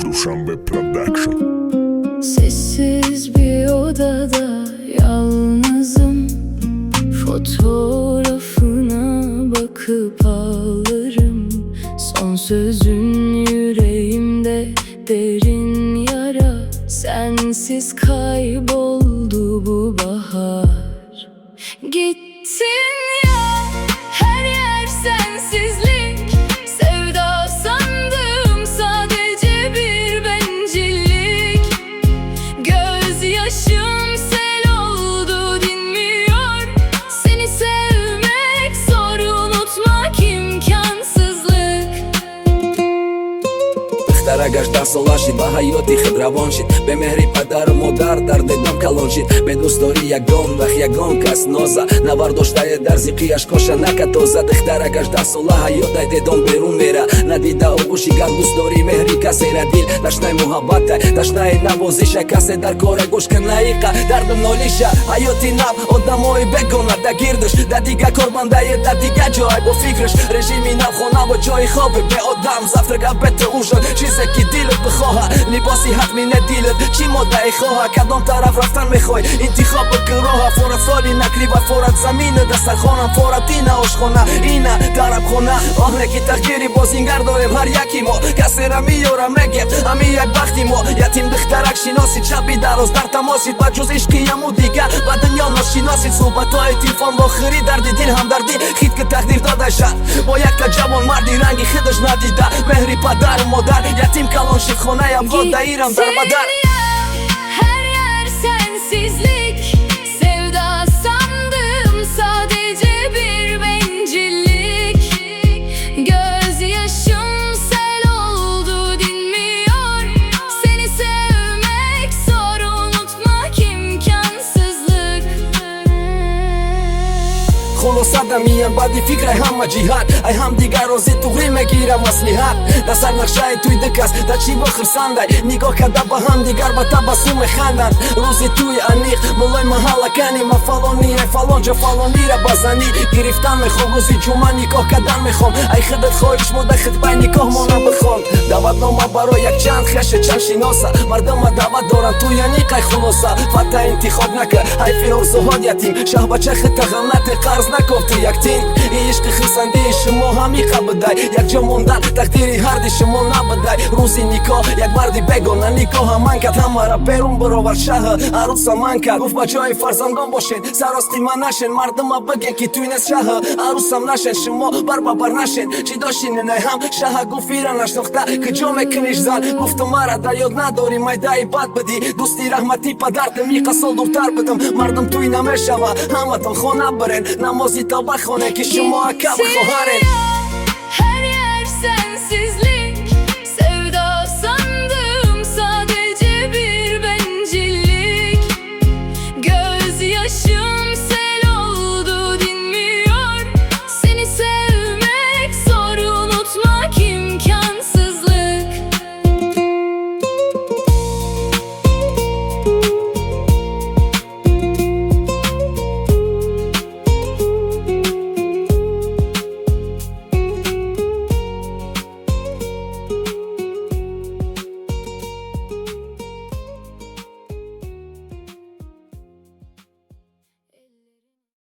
Duşanbe Production. Sessiz bir odada yalnızım. Fotoğrafına bakıp ağlarım. Son sözün yüreğimde derin yara. Sensiz kayboldu bu bahar. Gittin ya, her yer sensizlik. Sevda sandım sadece bir bencillik. Gözyaşım sel oldu dinmiyor. Seni sevmek zor, unutmak imkansızlık. Дختара гашт даҳсола шид ва ҳаёти худ равон шид. Бе меҳри падару модар дар дидам калон шид. Бе дӯстдорӣ ягон вақт ягон кас ноза. Навардоштае дар зиқияш коша накад тоза. Дختара гашт даҳсола ҳаётай дедон берун мера. Надида оғӯши гар дӯстдорӣ меҳри касера дил. Дашнаи муҳаббатай, дашнаи навозиша. Касе дар кора гӯш канаиқа дарду нолиша. ҳаёти нав одамои бегона да гирдаш. Да дига корбандае да дига ҷой бо фикраш. режими нав хона ва ҷои хоби беодам. завтрак обед ужин чизе ки дилат бихоҳа. либоси ҳатми не дилат чӣ моддаи хоҳа. кадом тараф рафтан мехоҳӣ интихоб бикун роҳа. форат соли накрива форат замина дастархонам. форат ина ошхона ина тарабхона. оҳне ки тақдири бозингар дорем ҳар яки мо. касера меёрам мегем ҳами як бахти мо. ятим духтарак шиносид шаби дароз дар тамосид. ба ҷуз ишқи яму дигар ба дунё ношиносид. суҳбатҳои телефон бо хири дарди дил ҳамдардӣ. хит ки тақдир додаша бо якта ҷавон марди ранги хидаш надида. меҳри падару модар ятим калон шид. хонаям вода ирам дар бадар. Her yer sensizlik. Sevda sandım sadece bir bencillik. Gözyaşım sel oldu dinmiyor. Seni sevmek zor, unutmak imkansızlık. خلاصه میان баъди фикрай ҳама ҷиҳат. ай ҳамдигар рози туғрӣ мегирам маслиҳат. да сар нақшаи туй дикас да чӣ бо хирсандай. нигоҳ карда ба ҳамдигар ба табассум механданд. рӯзи туи аниқ мулой маҳаллакани ма фалони ай фалонҷа фалонира базанӣ. гирифтан мехом рӯзи ҷумъа никоҳ кардан мехом. ай хидат хоҳиш мода хитбай никоҳ мона бихон. даъватнома барои якчанд хеше чанд шиноса. мардума даъват доранд туи аниқ ай хулоса. фата интихоб накар ҳайфи орзуҳот ятим. шаҳбача хита ғамнати қарз накофти яктин. ишқи хирсандии шумо ҳамиқа бидай. якҷо мондан тақдири ҳарди шумо набидай. рӯзи никоҳ як марди бегона никоҳа ман кард. ҳамаро берун баровард шаҳр арӯса ман кард. гуфт ба ҷои фарзандон бошен сарости ман нашен. мардума биген ки туй нест шаҳр арӯсам нашен. шумо бар ба бар нашен чӣ дошининай ҳам шаҳр гуфт ира нашнохта киҷо мекуниш зан. гуфту мара да ёд надорӣ майдаи бад бидӣ. дӯсти раҳмати падартам иқа сол дуртар бидим. мардум туй намешава ҳаматон хона бирен. намози тавба хонен ки шумо акаву хоҳарен.